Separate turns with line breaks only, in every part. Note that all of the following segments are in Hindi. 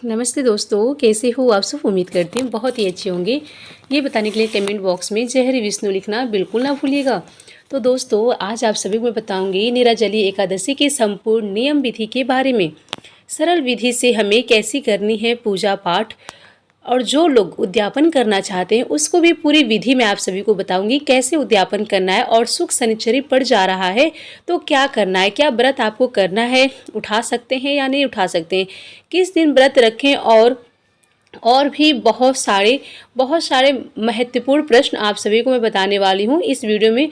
नमस्ते दोस्तों, कैसे हो आप सब। उम्मीद करती हूँ बहुत ही अच्छे होंगे। ये बताने के लिए कमेंट बॉक्स में जय हरि विष्णु लिखना बिल्कुल ना भूलिएगा। तो दोस्तों, आज आप सभी को मैं बताऊंगी निर्जली एकादशी के संपूर्ण नियम विधि के बारे में। सरल विधि से हमें कैसी करनी है पूजा पाठ, और जो लोग उद्यापन करना चाहते हैं उसको भी पूरी विधि में आप सभी को बताऊंगी कैसे उद्यापन करना है। और सुख शनिचरी पड़ जा रहा है तो क्या करना है, क्या व्रत आपको करना है, उठा सकते हैं या नहीं उठा सकते हैं, किस दिन व्रत रखें, और भी बहुत सारे महत्वपूर्ण प्रश्न आप सभी को मैं बताने वाली हूँ इस वीडियो में।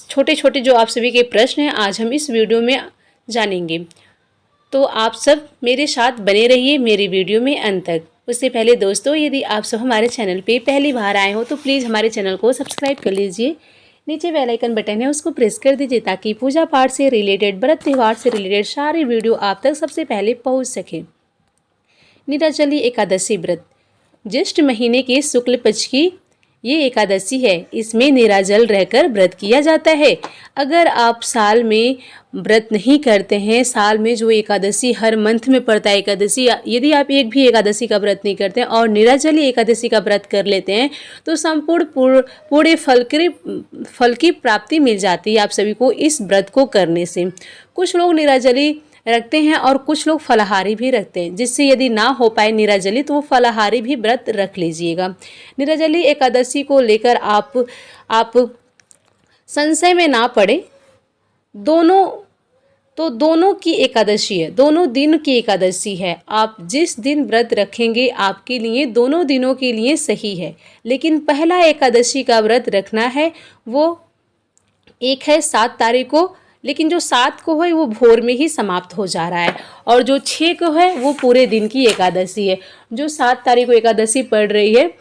छोटे छोटे जो आप सभी के प्रश्न हैं आज हम इस वीडियो में जानेंगे। तो आप सब मेरे साथ बने रहिए मेरी वीडियो में अंत तक। उससे पहले दोस्तों, यदि आप सब हमारे चैनल पे पहली बार आए हो तो प्लीज़ हमारे चैनल को सब्सक्राइब कर लीजिए। नीचे बेल आइकन बटन है उसको प्रेस कर दीजिए ताकि पूजा पाठ से रिलेटेड, व्रत त्यौहार से रिलेटेड सारी वीडियो आप तक सबसे पहले पहुंच सके। निर्जली एकादशी व्रत ज्येष्ठ महीने के शुक्ल पक्ष की ये एकादशी है। इसमें निराजल रहकर व्रत किया जाता है। अगर आप साल में व्रत नहीं करते हैं, साल में जो एकादशी हर मंथ में पड़ता है एकादशी, यदि आप एक भी एकादशी का व्रत नहीं करते हैं और निराजली एकादशी का व्रत कर लेते हैं तो संपूर्ण पूरे फल की प्राप्ति मिल जाती है आप सभी को इस व्रत को करने से। कुछ लोग निराजली रखते हैं और कुछ लोग फलाहारी भी रखते हैं, जिससे यदि ना हो पाए निराजली तो वो फलाहारी भी व्रत रख लीजिएगा। निराजली एकादशी को लेकर आप संशय में ना पड़े। दोनों की एकादशी है, दोनों दिन की एकादशी है। आप जिस दिन व्रत रखेंगे आपके लिए दोनों दिनों के लिए सही है। लेकिन पहला एकादशी का व्रत रखना है वो एक है 7 तारीख को, लेकिन जो 7 को है वो भोर में ही समाप्त हो जा रहा है, और जो 6 को है वो पूरे दिन की एकादशी है। जो 7 तारीख को एकादशी पड़ रही है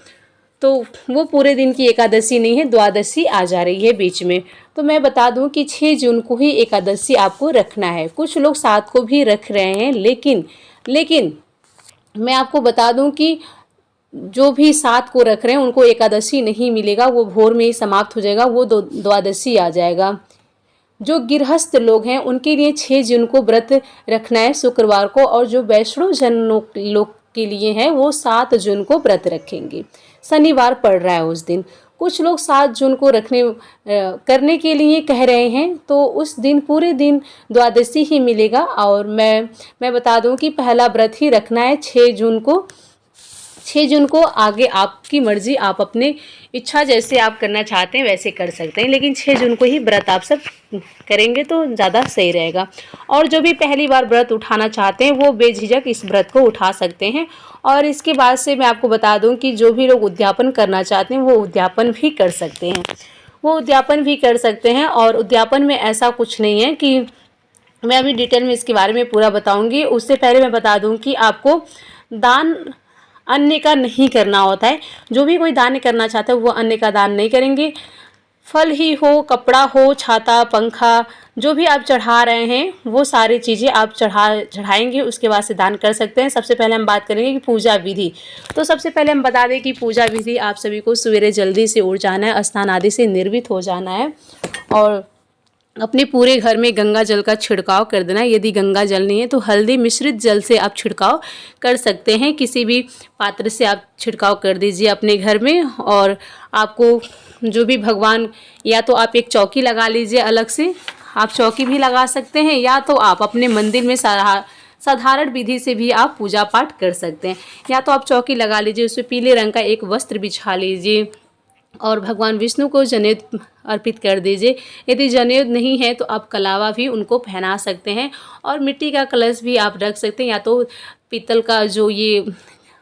तो वो पूरे दिन की एकादशी नहीं है, द्वादशी आ जा रही है बीच में। तो मैं बता दूं कि 6 जून को ही एकादशी आपको रखना है। कुछ लोग 7 को भी रख रहे हैं, लेकिन मैं आपको बता दूं कि जो भी 7 को रख रहे हैं उनको एकादशी नहीं मिलेगा, वो भोर में ही समाप्त हो जाएगा, वो द्वादशी आ जाएगा। जो गृहस्थ लोग हैं उनके लिए 6 जून को व्रत रखना है शुक्रवार को, और जो वैष्णव जन लोग के लिए है वो 7 जून को व्रत रखेंगे। शनिवार पड़ रहा है उस दिन। कुछ लोग 7 जून को करने के लिए कह रहे हैं, तो उस दिन पूरे दिन द्वादशी ही मिलेगा। और मैं बता दूं कि पहला व्रत ही रखना है 6 जून को। 6 जून को आगे आपकी मर्जी, आप अपने इच्छा जैसे आप करना चाहते हैं वैसे कर सकते हैं, लेकिन 6 जून को ही व्रत आप सब करेंगे तो ज़्यादा सही रहेगा। और जो भी पहली बार व्रत उठाना चाहते हैं वो बेझिझक इस व्रत को उठा सकते हैं। और इसके बाद से मैं आपको बता दूं कि जो भी लोग उद्यापन करना चाहते हैं वो उद्यापन भी कर सकते हैं। और उद्यापन में ऐसा कुछ नहीं है कि मैं अभी डिटेल में इसके बारे में पूरा बताऊँगी। उससे पहले मैं बता दूँ कि आपको दान अन्न का नहीं करना होता है। जो भी कोई दान करना चाहता है वो अन्न का दान नहीं करेंगे। फल ही हो, कपड़ा हो, छाता, पंखा, जो भी आप चढ़ा रहे हैं वो सारी चीज़ें आप चढ़ाएंगे, उसके बाद से दान कर सकते हैं। सबसे पहले हम बात करेंगे कि पूजा विधि। तो सबसे पहले हम बता दें कि पूजा विधि आप सभी को सवेरे जल्दी से उठ जाना है, स्नान आदि से निर्वित हो जाना है, और अपने पूरे घर में गंगा जल का छिड़काव कर देना है। यदि गंगा जल नहीं है तो हल्दी मिश्रित जल से आप छिड़काव कर सकते हैं। किसी भी पात्र से आप छिड़काव कर दीजिए अपने घर में। और आपको जो भी भगवान, या तो आप एक चौकी लगा लीजिए अलग से, आप चौकी भी लगा सकते हैं, या तो आप अपने मंदिर में साधारण विधि से भी आप पूजा पाठ कर सकते हैं। या तो आप चौकी लगा लीजिए, उसमें पीले रंग का एक वस्त्र बिछा लीजिए और भगवान विष्णु को जनेऊ अर्पित कर दीजिए। यदि जनेऊ नहीं है तो आप कलावा भी उनको पहना सकते हैं। और मिट्टी का कलश भी आप रख सकते हैं, या तो पीतल का जो ये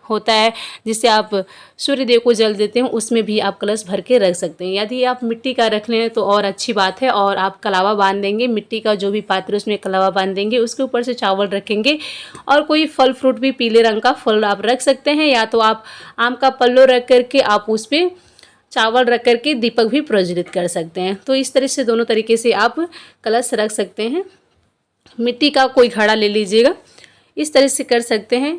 होता है जिससे आप सूर्य देव को जल देते हैं उसमें भी आप कलश भर के रख सकते हैं। यदि आप मिट्टी का रख लें तो और अच्छी बात है। और आप कलावा बांध देंगे, मिट्टी का जो भी पात्र उसमें कलावा बांध देंगे, उसके ऊपर से चावल रखेंगे। और कोई फल फ्रूट भी पीले रंग का फल आप रख सकते हैं, या तो आप आम का पल्लो रख करके आप उस पर चावल रख करके दीपक भी प्रज्वलित कर सकते हैं। तो इस तरह से दोनों तरीके से आप कलश रख सकते हैं। मिट्टी का कोई घड़ा ले लीजिएगा, इस तरह से कर सकते हैं।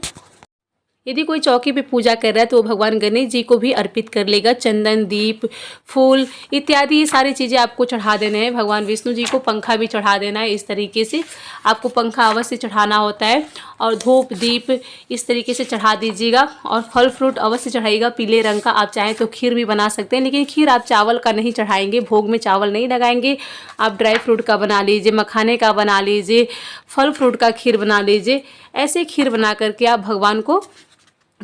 यदि कोई चौकी पे पूजा कर रहा है तो वो भगवान गणेश जी को भी अर्पित कर लेगा। चंदन, दीप, फूल इत्यादि ये सारी चीज़ें आपको चढ़ा देने हैं। भगवान विष्णु जी को पंखा भी चढ़ा देना है। इस तरीके से आपको पंखा अवश्य चढ़ाना होता है और धूप दीप इस तरीके से चढ़ा दीजिएगा और फल फ्रूट अवश्य चढ़ाइएगा पीले रंग का। आप चाहें तो खीर भी बना सकते हैं, लेकिन खीर आप चावल का नहीं चढ़ाएंगे, भोग में चावल नहीं लगाएंगे। आप ड्राई फ्रूट का बना लीजिए, मखाने का बना लीजिए, फल फ्रूट का खीर बना लीजिए। ऐसे खीर बना करके आप भगवान को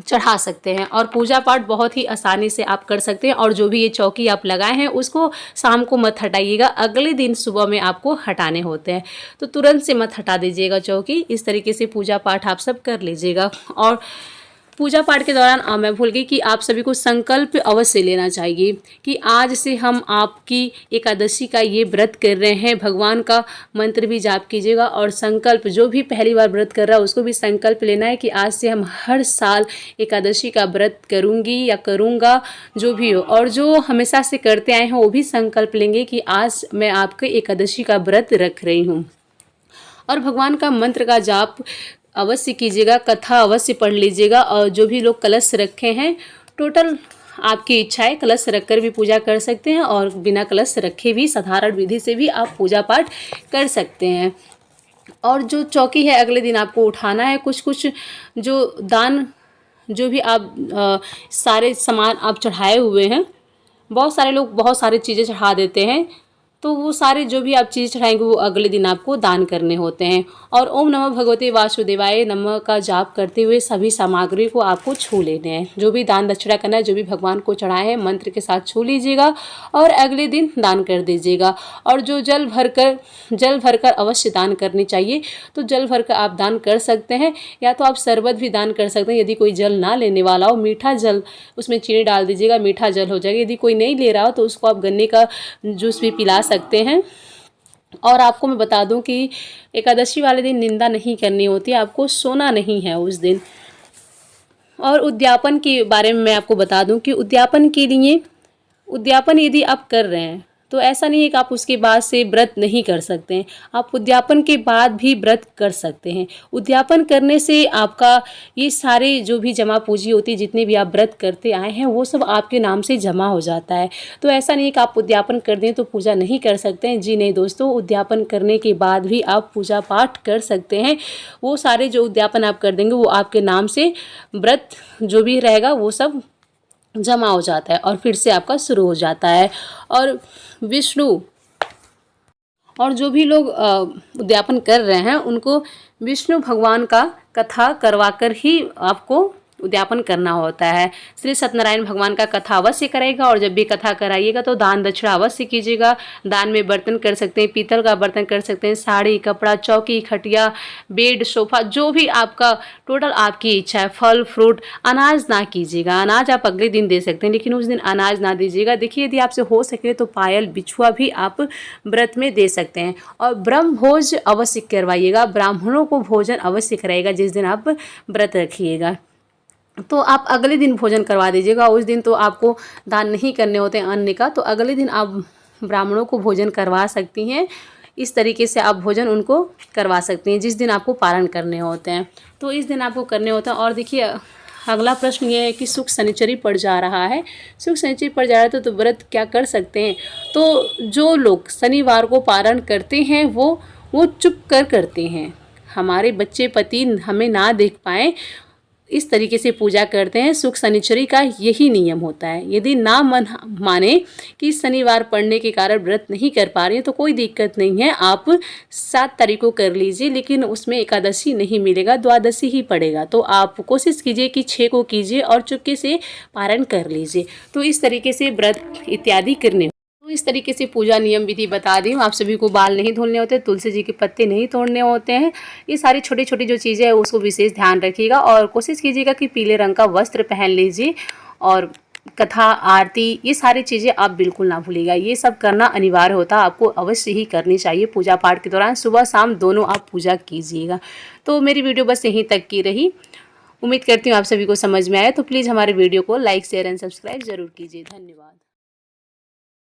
चढ़ा सकते हैं और पूजा पाठ बहुत ही आसानी से आप कर सकते हैं। और जो भी ये चौकी आप लगाए हैं उसको शाम को मत हटाइएगा, अगले दिन सुबह में आपको हटाने होते हैं, तो तुरंत से मत हटा दीजिएगा चौकी। इस तरीके से पूजा पाठ आप सब कर लीजिएगा। और पूजा पाठ के दौरान मैं भूल गई कि आप सभी को संकल्प अवश्य लेना चाहिए कि आज से हम आपकी एकादशी का ये व्रत कर रहे हैं। भगवान का मंत्र भी जाप कीजिएगा और संकल्प, जो भी पहली बार व्रत कर रहा है उसको भी संकल्प लेना है कि आज से हम हर साल एकादशी का व्रत करूंगी या करूंगा, जो भी हो। और जो हमेशा से करते आए हैं वो भी संकल्प लेंगे कि आज मैं आपके एकादशी का व्रत रख रही हूँ। और भगवान का मंत्र का जाप अवश्य कीजिएगा, कथा अवश्य पढ़ लीजिएगा। और जो भी लोग कलश रखे हैं, टोटल आपकी इच्छा है, कलश रखकर भी पूजा कर सकते हैं और बिना कलश रखे भी साधारण विधि से भी आप पूजा पाठ कर सकते हैं। और जो चौकी है अगले दिन आपको उठाना है। कुछ कुछ जो दान, जो भी आप सारे सामान आप चढ़ाए हुए हैं, बहुत सारे लोग बहुत सारी चीज़ें चढ़ा देते हैं, तो वो सारे जो भी आप चीज़ चढ़ाएंगे वो अगले दिन आपको दान करने होते हैं। और ओम नमः भगवते वासुदेवाय नमः का जाप करते हुए सभी सामग्री को आपको छू लेने हैं। जो भी दान दक्षिणा करना है, जो भी भगवान को चढ़ाए हैं, मंत्र के साथ छू लीजिएगा और अगले दिन दान कर दीजिएगा। और जो जल भरकर अवश्य दान करनी चाहिए, तो जल भरकर आप दान कर सकते हैं, या तो आप शरबत भी दान कर सकते हैं। यदि कोई जल ना लेने वाला हो, मीठा जल, उसमें चीनी डाल दीजिएगा, मीठा जल हो जाएगा। यदि कोई नहीं ले रहा हो तो उसको आप गन्ने का जूस भी पिला सकते हैं। और आपको मैं बता दूं कि एकादशी वाले दिन निंदा नहीं करनी होती, आपको सोना नहीं है उस दिन। और उद्यापन के बारे में मैं आपको बता दूं कि उद्यापन यदि आप कर रहे हैं तो ऐसा नहीं है कि आप उसके बाद से व्रत नहीं कर सकते हैं, आप उद्यापन के बाद भी व्रत कर सकते हैं। उद्यापन करने से आपका ये सारे जो भी जमा पूंजी होती है, जितने भी आप व्रत करते आए हैं, वो सब आपके नाम से जमा हो जाता है। तो ऐसा नहीं है कि आप उद्यापन कर दें तो पूजा नहीं कर सकते हैं। जी नहीं दोस्तों, उद्यापन करने के बाद भी आप पूजा पाठ कर सकते हैं। वो सारे जो उद्यापन आप कर देंगे वो आपके नाम से व्रत जो भी रहेगा वो सब जमा हो जाता है और फिर से आपका शुरू हो जाता है। और जो भी लोग उद्यापन कर रहे हैं उनको विष्णु भगवान का कथा करवाकर ही आपको उद्यापन करना होता है। श्री सत्यनारायण भगवान का कथा अवश्य करेगा। और जब भी कथा कराइएगा तो दान दक्षिणा अवश्य कीजिएगा। दान में बर्तन कर सकते हैं, पीतल का बर्तन कर सकते हैं, साड़ी, कपड़ा, चौकी, खटिया, बेड, सोफा, जो भी आपका टोटल आपकी इच्छा है। फल फ्रूट, अनाज ना कीजिएगा। अनाज आप अगले दिन दे सकते हैं, लेकिन उस दिन अनाज ना दीजिएगा। देखिए, यदि आपसे हो सके तो पायल, बिछुआ भी आप व्रत में दे सकते हैं। और ब्रह्म भोज अवश्य करवाइएगा, ब्राह्मणों को भोजन अवश्य कराइएगा जिस दिन आप व्रत रखिएगा। तो आप अगले दिन भोजन करवा दीजिएगा। उस दिन तो आपको दान नहीं करने होते हैं अन्न का, तो अगले दिन आप ब्राह्मणों को भोजन करवा सकती हैं। इस तरीके से आप भोजन उनको करवा सकती हैं जिस दिन आपको पारण करने होते हैं, तो इस दिन आपको करने होता है। और देखिए, अगला प्रश्न ये है कि सुख शनिचरी पड़ जा रहा है। सुख शनिचरी पड़ जा रहा है तो व्रत क्या कर सकते हैं? तो जो लोग शनिवार को पारण करते हैं वो चुप कर करते हैं। हमारे बच्चे पति हमें ना देख पाएँ, इस तरीके से पूजा करते हैं। सुख शनिचरी का यही नियम होता है। यदि ना माने कि शनिवार पड़ने के कारण व्रत नहीं कर पा रही हैं तो कोई दिक्कत नहीं है, आप 7 तारीख को कर लीजिए, लेकिन उसमें एकादशी नहीं मिलेगा, द्वादशी ही पड़ेगा। तो आप कोशिश कीजिए कि 6 को कीजिए और चुपके से पारण कर लीजिए। तो इस तरीके से व्रत इत्यादि करने, तो इस तरीके से पूजा नियम विधि बता दी हूँ। आप सभी को बाल नहीं धोने होते, तुलसी जी के पत्ते नहीं तोड़ने होते हैं। ये सारी छोटी छोटी जो चीज़ें हैं उसको विशेष ध्यान रखिएगा और कोशिश कीजिएगा कि पीले रंग का वस्त्र पहन लीजिए। और कथा, आरती, ये सारी चीज़ें आप बिल्कुल ना भूलिएगा। ये सब करना अनिवार्य होता है, आपको अवश्य ही करनी चाहिए। पूजा पाठ के दौरान सुबह शाम दोनों आप पूजा कीजिएगा। तो मेरी वीडियो बस यहीं तक की रही। उम्मीद करती हूँ आप सभी को समझ में आया। तो प्लीज़ हमारे वीडियो को लाइक, शेयर एंड सब्सक्राइब ज़रूर कीजिए। धन्यवाद।